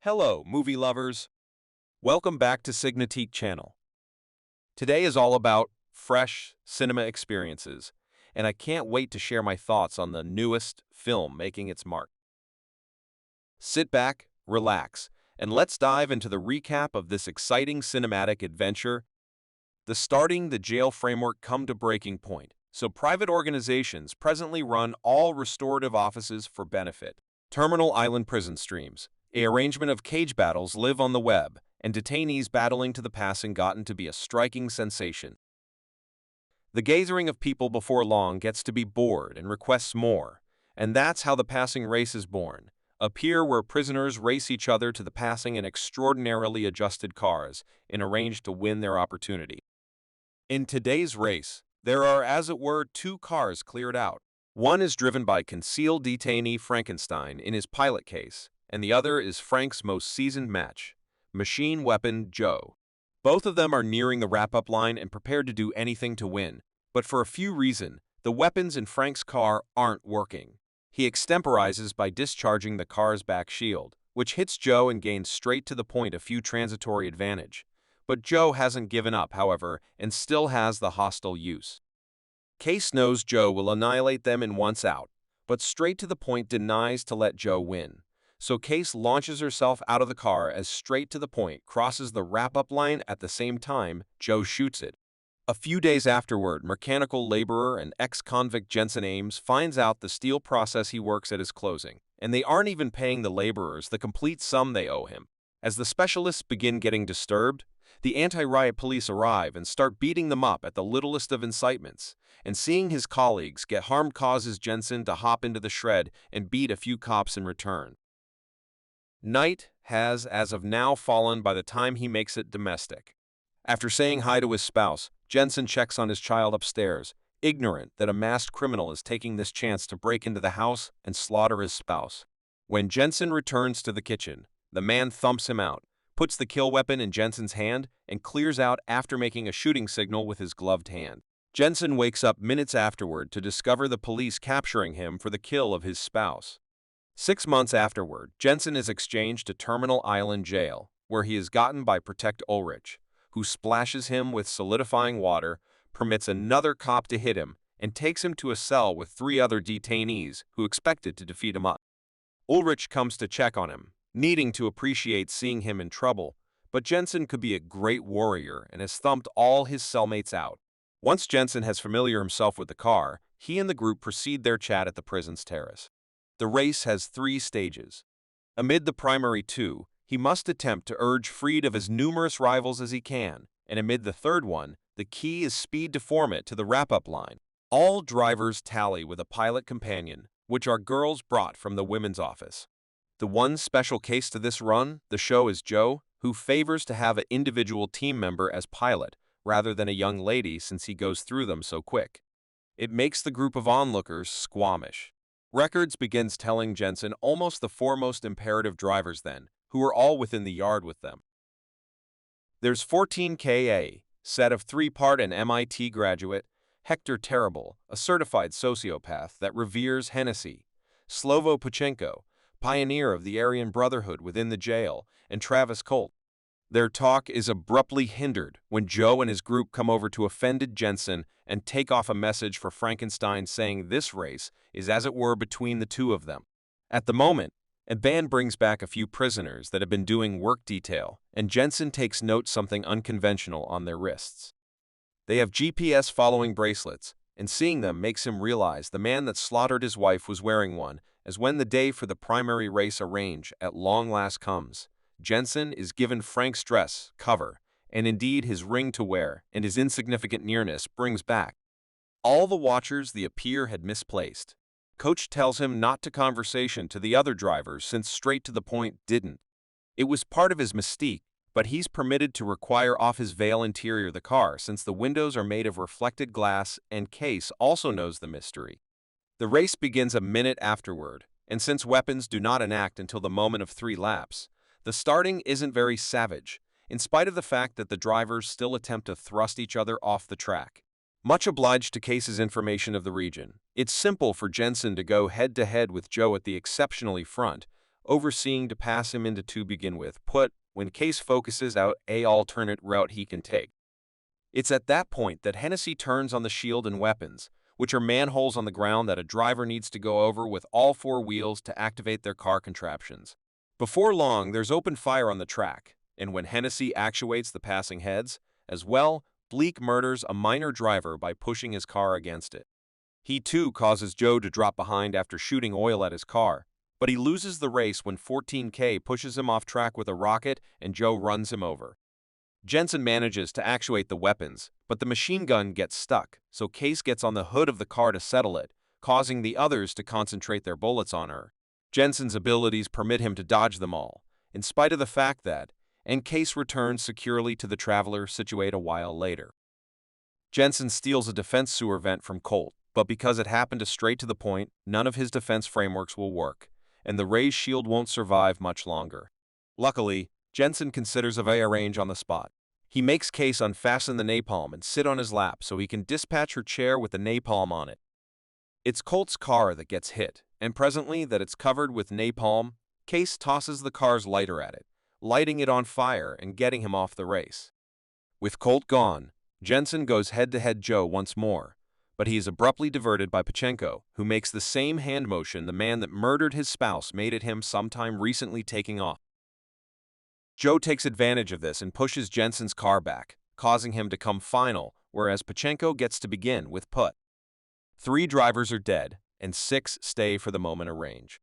Hello, movie lovers. Welcome back to SignaTeak channel. Today is all about fresh cinema experiences, and I can't wait to share my thoughts on the newest film making its mark. Sit back, relax, and let's dive into the recap of this exciting cinematic adventure. The jail framework come to breaking point, so private organizations presently run all restorative offices for benefit. Terminal Island prison streams. A arrangement of cage battles live on the web, and detainees battling to the passing gotten to be a striking sensation. The gathering of people before long gets to be bored and requests more, and that's how the passing race is born, a pier where prisoners race each other to the passing in extraordinarily adjusted cars, in a range to win their opportunity. In today's race, there are, as it were, two cars cleared out. One is driven by concealed detainee Frankenstein in his pilot case, and the other is Frank's most seasoned match, machine weapon Joe. Both of them are nearing the wrap-up line and prepared to do anything to win, but for a few reasons, the weapons in Frank's car aren't working. He extemporizes by discharging the car's back shield, which hits Joe and gains straight to the point a few transitory advantage. But Joe hasn't given up, however, and still has the hostile use. Case knows Joe will annihilate them in once out, but straight to the point denies to let Joe win. So Case launches herself out of the car as straight to the point crosses the wrap-up line at the same time Joe shoots it. A few days afterward, mechanical laborer and ex-convict Jason Ames finds out the steel process he works at is closing, and they aren't even paying the laborers the complete sum they owe him. As the specialists begin getting disturbed, the anti-riot police arrive and start beating them up at the littlest of incitements, and seeing his colleagues get harmed causes Jason to hop into the shred and beat a few cops in return. Night has, as of now, fallen by the time he makes it domestic. After saying hi to his spouse, Jason checks on his child upstairs, ignorant that a masked criminal is taking this chance to break into the house and slaughter his spouse. When Jason returns to the kitchen, the man thumps him out, puts the kill weapon in Jason's hand, and clears out after making a shooting signal with his gloved hand. Jason wakes up minutes afterward to discover the police capturing him for the kill of his spouse. 6 months afterward, Jason is exchanged to Terminal Island Jail, where he is gotten by Protect Ulrich, who splashes him with solidifying water, permits another cop to hit him, and takes him to a cell with 3 other detainees who expected to defeat him up. Ulrich comes to check on him, needing to appreciate seeing him in trouble, but Jason could be a great warrior and has thumped all his cellmates out. Once Jason has familiar himself with the car, he and the group proceed their chat at the prison's terrace. The race has 3 stages. Amid the primary 2, he must attempt to urge freed of as numerous rivals as he can, and amid the third one, the key is speed to form it to the wrap-up line. All drivers tally with a pilot companion, which are girls brought from the women's office. The one special case to this run, the show, is Joe, who favors to have an individual team member as pilot, rather than a young lady since he goes through them so quick. It makes the group of onlookers squeamish. Records begins telling Jason almost the foremost imperative drivers then, who are all within the yard with them. There's 14Ka, set of 3-part and MIT graduate, Hector Terrible, a certified sociopath that reveres Hennessy, Slovo Pachenko, pioneer of the Aryan Brotherhood within the jail, and Travis Colt. Their talk is abruptly hindered when Joe and his group come over to offended Jason and take off a message for Frankenstein saying this race is as it were between the 2 of them. At the moment, a band brings back a few prisoners that have been doing work detail, and Jason takes note something unconventional on their wrists. They have GPS following bracelets, and seeing them makes him realize the man that slaughtered his wife was wearing one, as when the day for the primary race arrange at long last comes. Jason is given Frank's dress, cover, and indeed his ring to wear, and his insignificant nearness brings back all the watchers the appear had misplaced. Coach tells him not to conversation to the other drivers since straight to the point didn't. It was part of his mystique, but he's permitted to require off his veil interior the car since the windows are made of reflected glass and Case also knows the mystery. The race begins a minute afterward, and since weapons do not enact until the moment of 3 laps, the starting isn't very savage, in spite of the fact that the drivers still attempt to thrust each other off the track. Much obliged to Case's information of the region, it's simple for Jason to go head-to-head with Joe at the exceptionally front, overseeing to pass him into to begin with, when Case focuses out an alternate route he can take. It's at that point that Hennessy turns on the shield and weapons, which are manholes on the ground that a driver needs to go over with all four wheels to activate their car contraptions. Before long, there's open fire on the track, and when Hennessy actuates the passing heads, as well, Bleak murders a minor driver by pushing his car against it. He too causes Joe to drop behind after shooting oil at his car, but he loses the race when 14K pushes him off track with a rocket and Joe runs him over. Jensen manages to actuate the weapons, but the machine gun gets stuck, so Case gets on the hood of the car to settle it, causing the others to concentrate their bullets on her. Jensen's abilities permit him to dodge them all, in spite of the fact that, and Case returns securely to the Traveler situate a while later. Jensen steals a defense sewer vent from Colt, but because it happened to straight to the point, none of his defense frameworks will work, and the Ray's shield won't survive much longer. Luckily, Jensen considers a range on the spot. He makes Case unfasten the napalm and sit on his lap so he can dispatch her chair with the napalm on it. It's Colt's car that gets hit, and presently that it's covered with napalm, Case tosses the car's lighter at it, lighting it on fire and getting him off the race. With Colt gone, Jensen goes head-to-head Joe once more, but he is abruptly diverted by Pachenko, who makes the same hand motion the man that murdered his spouse made at him sometime recently, taking off. Joe takes advantage of this and pushes Jensen's car back, causing him to come final, whereas Pachenko gets to begin with put. 3 drivers are dead, and 6 stay for the moment of range.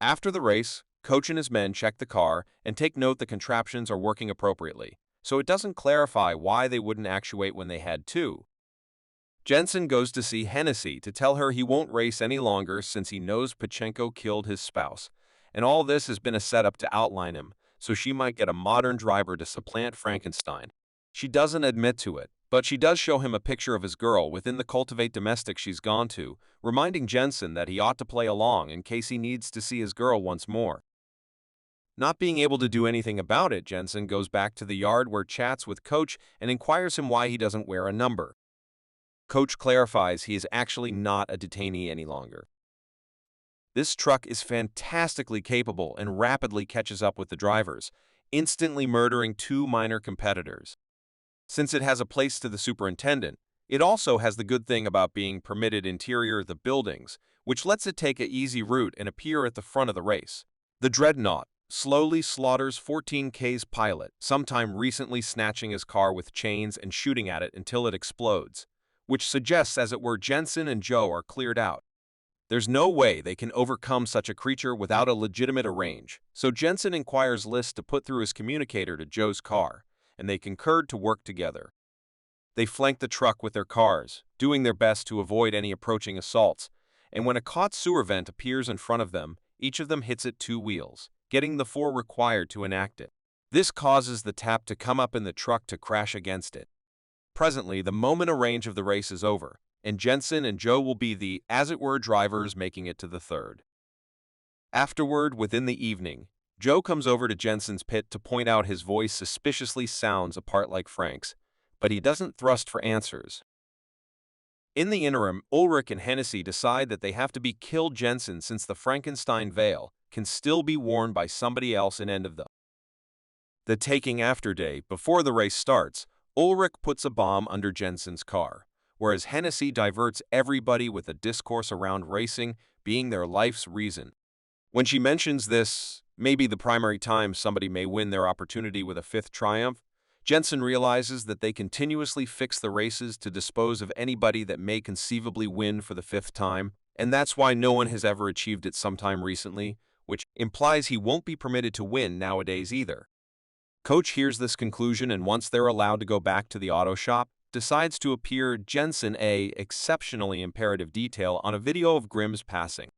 After the race, Coach and his men check the car and take note the contraptions are working appropriately, so it doesn't clarify why they wouldn't actuate when they had to. Jensen goes to see Hennessy to tell her he won't race any longer since he knows Pachenko killed his spouse, and all this has been a setup to outline him, so she might get a modern driver to supplant Frankenstein. She doesn't admit to it, but she does show him a picture of his girl within the Cultivate domestic she's gone to, reminding Jensen that he ought to play along in case he needs to see his girl once more. Not being able to do anything about it, Jensen goes back to the yard where chats with Coach and inquires him why he doesn't wear a number. Coach clarifies he is actually not a detainee any longer. This truck is fantastically capable and rapidly catches up with the drivers, instantly murdering 2 minor competitors. Since it has a place to the superintendent, it also has the good thing about being permitted interior the buildings, which lets it take an easy route and appear at the front of the race. The Dreadnought slowly slaughters 14K's pilot, sometime recently snatching his car with chains and shooting at it until it explodes, which suggests as it were Jensen and Joe are cleared out. There's no way they can overcome such a creature without a legitimate arrange, so Jensen inquires List to put through his communicator to Joe's car, and they concurred to work together. They flank the truck with their cars, doing their best to avoid any approaching assaults, and when a caught sewer vent appears in front of them, each of them hits it 2 wheels, getting the 4 required to enact it. This causes the tap to come up in the truck to crash against it. Presently, the moment of range of the race is over, and Jensen and Joe will be the, as it were, drivers making it to the 3rd. Afterward, within the evening, Joe comes over to Jensen's pit to point out his voice suspiciously sounds apart like Frank's, but he doesn't thrust for answers. In the interim, Ulrich and Hennessy decide that they have to be killed Jensen since the Frankenstein veil can still be worn by somebody else in end of the taking after day. Before the race starts, Ulrich puts a bomb under Jensen's car, whereas Hennessy diverts everybody with a discourse around racing being their life's reason. When she mentions this, maybe the primary time somebody may win their opportunity with a 5th triumph, Jensen realizes that they continuously fix the races to dispose of anybody that may conceivably win for the 5th time, and that's why no one has ever achieved it sometime recently, which implies he won't be permitted to win nowadays either. Coach hears this conclusion, and once they're allowed to go back to the auto shop, decides to appear Jensen a exceptionally imperative detail on a video of Grimm's passing.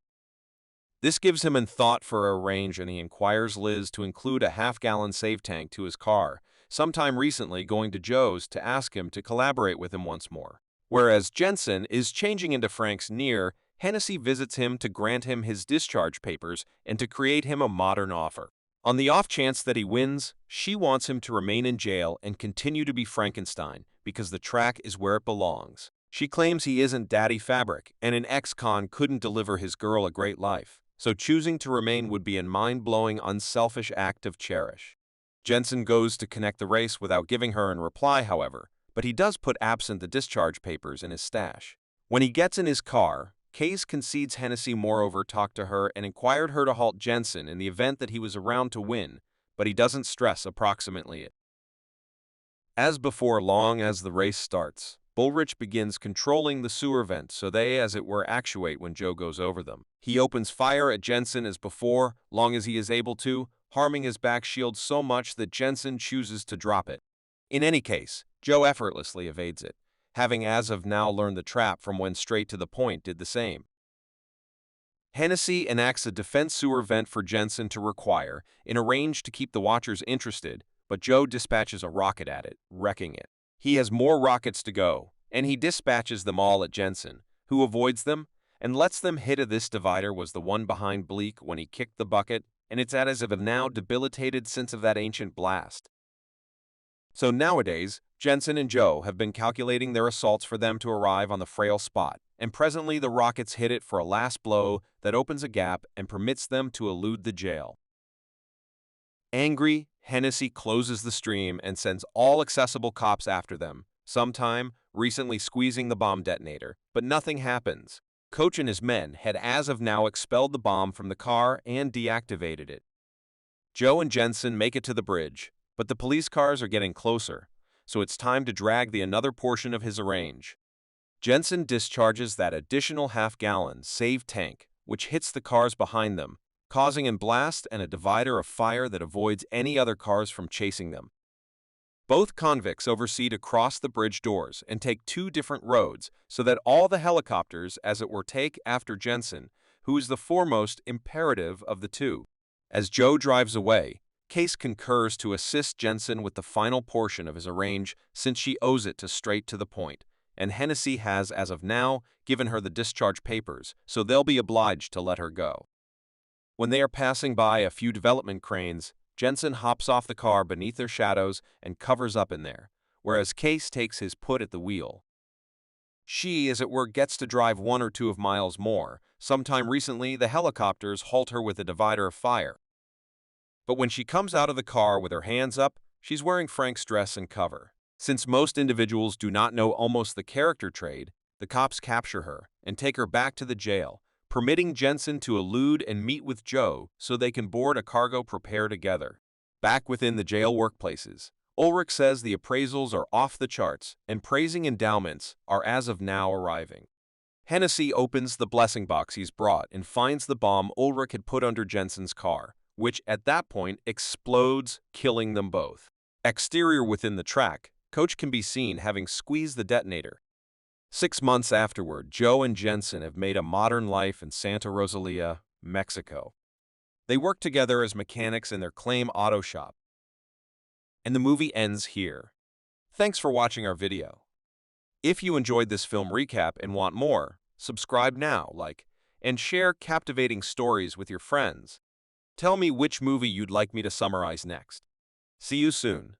This gives him a thought for a range, and he inquires Liz to include a half-gallon save tank to his car, sometime recently going to Joe's to ask him to collaborate with him once more. Whereas Jensen is changing into Frank's near, Hennessy visits him to grant him his discharge papers and to create him a modern offer. On the off chance that he wins, she wants him to remain in jail and continue to be Frankenstein, because the track is where it belongs. She claims he isn't daddy fabric, and an ex-con couldn't deliver his girl a great life, so choosing to remain would be a mind-blowing, unselfish act of cherish. Jensen goes to connect the race without giving her in reply, however, but he does put absent the discharge papers in his stash. When he gets in his car, Case concedes Hennessy moreover talked to her and inquired her to halt Jensen in the event that he was around to win, but he doesn't stress approximately it. As before, long as the race starts, Bullrich begins controlling the sewer vent so they, as it were, actuate when Joe goes over them. He opens fire at Jensen as before, long as he is able to, harming his back shield so much that Jensen chooses to drop it. In any case, Joe effortlessly evades it, having as of now learned the trap from when Straight to the Point did the same. Hennessy enacts a defense sewer vent for Jensen to require, in a range to keep the watchers interested, but Joe dispatches a rocket at it, wrecking it. He has more rockets to go, and he dispatches them all at Jensen, who avoids them and lets them hit. This divider was the one behind Bleak when he kicked the bucket, and it's as of a now debilitated sense of that ancient blast. So nowadays, Jensen and Joe have been calculating their assaults for them to arrive on the frail spot, and presently the rockets hit it for a last blow that opens a gap and permits them to elude the jail. Angry, Hennessy closes the stream and sends all accessible cops after them, sometime recently squeezing the bomb detonator, but nothing happens. Coach and his men had as of now expelled the bomb from the car and deactivated it. Joe and Jensen make it to the bridge, but the police cars are getting closer, so it's time to drag the another portion of his range. Jensen discharges that additional half-gallon save tank, which hits the cars behind them, causing a blast and a divider of fire that avoids any other cars from chasing them. Both convicts oversee to cross the bridge doors and take two different roads so that all the helicopters, as it were, take after Jensen, who is the foremost imperative of the two. As Joe drives away, Case concurs to assist Jensen with the final portion of his range since she owes it to Straight to the Point, and Hennessy has, as of now, given her the discharge papers, so they'll be obliged to let her go. When they are passing by a few development cranes, Jensen hops off the car beneath their shadows and covers up in there, whereas Case takes his put at the wheel. She, as it were, gets to drive 1 or 2 miles more. Sometime recently, the helicopters halt her with a divider of fire. But when she comes out of the car with her hands up, she's wearing Frank's dress and cover. Since most individuals do not know almost the character trade, the cops capture her and take her back to the jail, permitting Jensen to elude and meet with Joe so they can board a cargo prepare together. Back within the jail workplaces, Ulrich says the appraisals are off the charts and praising endowments are as of now arriving. Hennessy opens the blessing box he's brought and finds the bomb Ulrich had put under Jensen's car, which at that point explodes, killing them both. Exterior within the track, Coach can be seen having squeezed the detonator. 6 months afterward, Joe and Jensen have made a modern life in Santa Rosalia, Mexico. They work together as mechanics in their Claim auto shop. And the movie ends here. Thanks for watching our video. If you enjoyed this film recap and want more, subscribe now, like, and share captivating stories with your friends. Tell me which movie you'd like me to summarize next. See you soon.